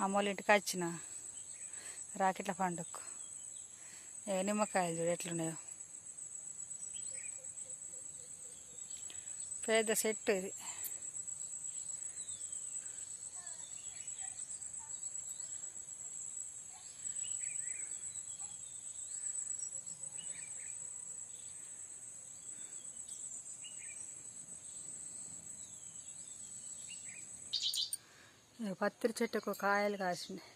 అమ్మోళ్ళ ఇంటికి వచ్చిన రాకెట్ల పండుగకు. నిమ్మకాయలు చూడు ఎట్లున్నాయో, పెద్ద చెట్టు ఇది. పత్రి చెట్టుకు కాయలు కాసినాయి.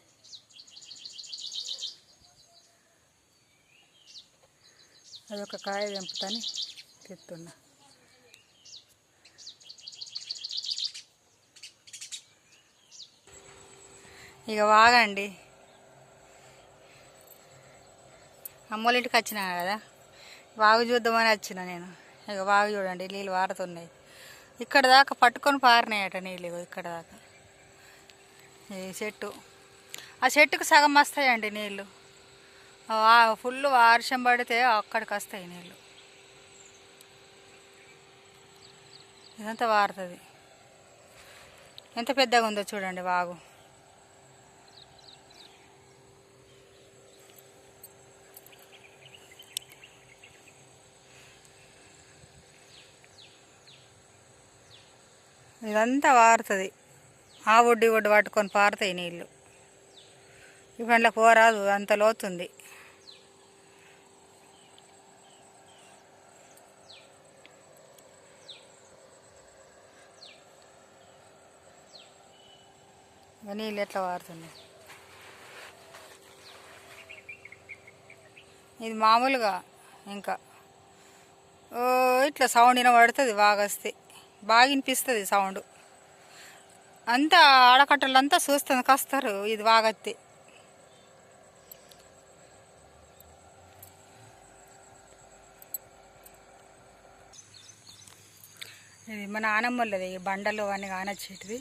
అదొక కాయ తెంపుతాని తెస్తున్నా. ఇక వాగండి, అమ్మోళ్ళ ఇంటికి వచ్చినా కదా, వాగు చూద్దామని వచ్చిన నేను. ఇక వాగు చూడండి, నీళ్ళు వారుతున్నాయి. ఇక్కడ దాకా పట్టుకొని పారినాయట నీళ్ళు. ఇక్కడ దాకా ఈ చెట్టు, ఆ చెట్టుకు సగం వస్తాయండి నీళ్ళు. ఫుల్ వర్షం పడితే అక్కడికి వస్తాయి నీళ్ళు. ఇదంతా వారుతుంది. ఎంత పెద్దగా ఉందో చూడండి వాగు. ఇదంతా వారుతుంది. ఆ ఒడ్డు ఒడ్డు పట్టుకొని పారుతాయి నీళ్ళు. ఇవన్నీ పోరాదు, అంత లోతుంది. నీళ్ళు ఎట్లా వారుతుంది. ఇది మామూలుగా ఇంకా ఇట్లా సౌండ్ వినబడుతుంది. వాగొస్తే బాగా వినిపిస్తుంది సౌండ్. అంతా ఆడకట్టలంతా చూస్తుంది కాస్తారు ఇది వాగత్తే. ఇది మా నానమ్మలది బండలు అవన్నీ కానొచ్చేటివి.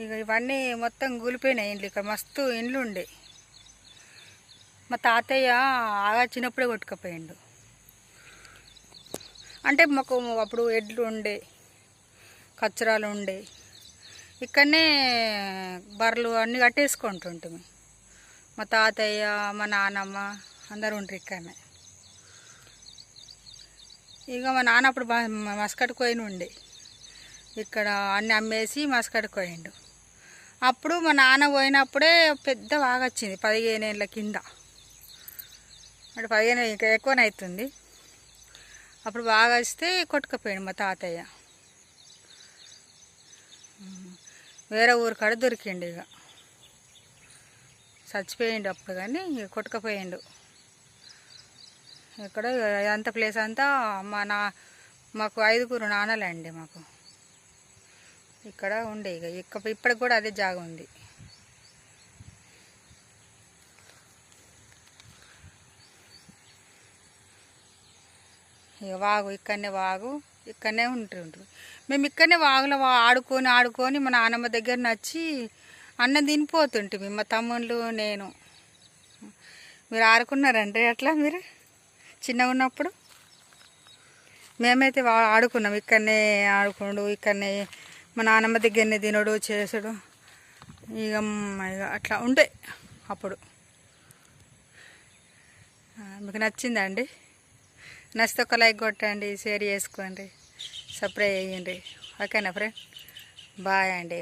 ఇక ఇవన్నీ మొత్తం కూలిపోయినాయి ఇండ్లు. ఇక్కడ మస్తు ఇండ్లు ఉండే. మా తాతయ్య ఆగచ్చినప్పుడే కొట్టుకుపోయిండు. అంటే మాకు అప్పుడు ఎడ్లు ఉండే, కచ్చరాలు ఉండే, ఇక్కడనే బర్రెలు అన్నీ కట్టేసుకుంటుంటిమి. మా తాతయ్య, మా నాన్నమ్మ అందరు ఉంటారు ఇక్కడనే. ఇక మా నాన్న అప్పుడు మస్కట్కి పోయిన ఉండే, ఇక్కడ అన్నీ అమ్మేసి మస్కట్కి పోయిండు. అప్పుడు మా నాన్న పోయినప్పుడే పెద్ద వాగొచ్చింది 15 ఏళ్ళ కింద. అంటే 15 ఇంకా ఎక్కువనే అవుతుంది. అప్పుడు బాగా వస్తే కొట్టుకుపోయాడు మా తాతయ్య. వేరే ఊరు కాడ దొరికిండు. ఇక చచ్చిపోయిండు అప్పుడు, కానీ ఇక కొట్టుకుపోయిండు. ఇక్కడ అంత ప్లేస్ అంతా మాకు 5గురు నాన్నలండి మాకు. ఇక్కడ ఉండే ఇక ఇప్పటికి కూడా అదే జాగ ఉంది. ఇక వాగు ఇక్కడనే, వాగు ఇక్కడనే ఉంటుంటారు. మేము ఇక్కడనే వాగులో ఆడుకొని మా నాన్నమ్మ దగ్గర నచ్చి అన్నం తినిపోతుంటే మా తమ్ముళ్ళు నేను. మీరు ఆడుకున్నారంటే అట్లా మీరు చిన్నగా ఉన్నప్పుడు? మేమైతే ఆడుకున్నాం ఇక్కడనే. ఆడుకోండు ఇక్కడనే, మా నాన్నమ్మ దగ్గరనే తినడు చేసుడు. ఇక అట్లా ఉండే అప్పుడు. మీకు నచ్చిందండి? నచ్చితే ఒక లైక్ కొట్టండి, షేర్ చేసుకోండి, సబ్స్క్రైబ్ చేయండి. ఓకేనా ఫ్రెండ్? బాయ్ అండి.